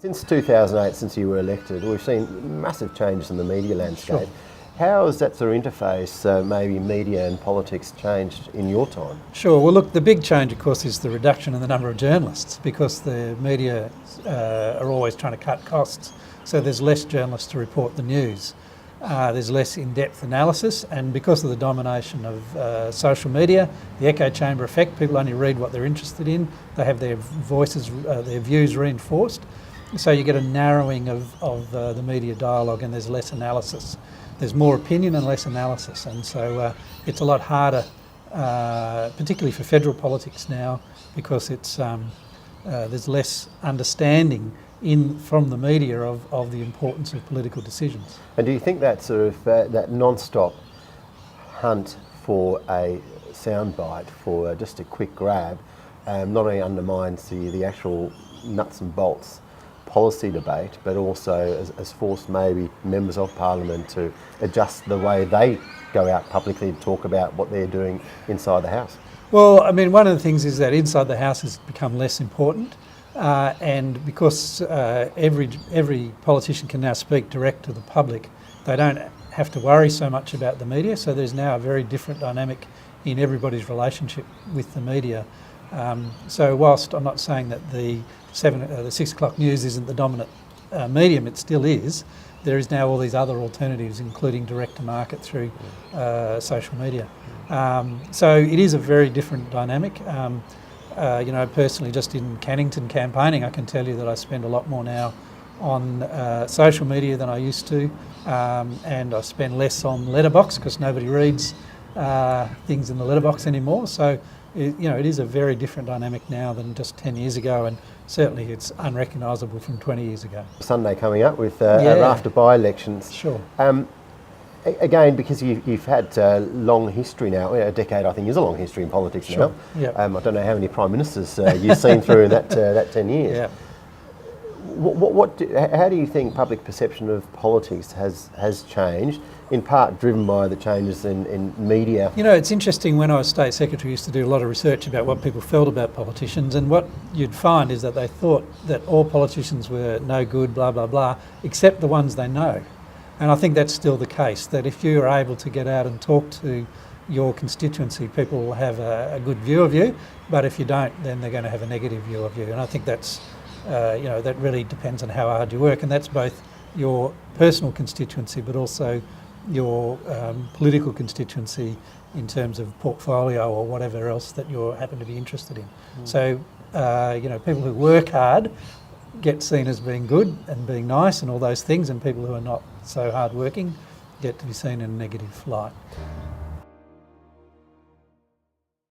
Since 2008, since you were elected, we've seen massive changes in the media landscape. Sure. How has that sort of interface, maybe media and politics, changed in your time? Sure. Well, look, the big change, of course, is the reduction in the number of journalists, because the media are always trying to cut costs. So there's less journalists to report the news. There's less in-depth analysis, and because of the domination of social media, the echo chamber effect, people only read what they're interested in. They have their voices, their views reinforced. So you get a narrowing of the media dialogue, and there's less analysis. There's more opinion and less analysis, and so it's a lot harder, particularly for federal politics now, because it's there's less understanding from the media of the importance of political decisions. And do you think that sort of that non-stop hunt for a soundbite, for just a quick grab, not only undermines the actual nuts and bolts policy debate, but also has forced maybe members of Parliament to adjust the way they go out publicly to talk about what they're doing inside the House? Well, I mean, one of the things is that inside the House has become less important, and because every politician can now speak direct to the public, they don't have to worry so much about the media. So there's now a very different dynamic in everybody's relationship with the media. So whilst I'm not saying that the 6 o'clock news isn't the dominant medium, it still is. There is now all these other alternatives, including direct to market through social media. So it is a very different dynamic. You know, personally, just in Cannington campaigning, I can tell you that I spend a lot more now on social media than I used to, and I spend less on letterbox because nobody reads things in the letterbox anymore. So it is a very different dynamic now than just 10 years ago, and certainly it's unrecognisable from 20 years ago. Sunday coming up with a raft of by-elections. Sure. Again, because you've had long history now, a decade I think is a long history in politics now. Yep. I don't know how many Prime Ministers you've seen through in that 10 years. Yeah. How do you think public perception of politics has changed, in part driven by the changes in media? You know, it's interesting, when I was State Secretary, I used to do a lot of research about what people felt about politicians, and what you'd find is that they thought that all politicians were no good, blah, blah, blah, except the ones they know. And I think that's still the case, that if you're able to get out and talk to your constituency, people will have a good view of you, but if you don't, then they're going to have a negative view of you. And I think that's that really depends on how hard you work, and that's both your personal constituency but also your political constituency in terms of portfolio or whatever else that you happen to be interested in. So, people who work hard get seen as being good and being nice and all those things, and people who are not so hard working get to be seen in a negative light.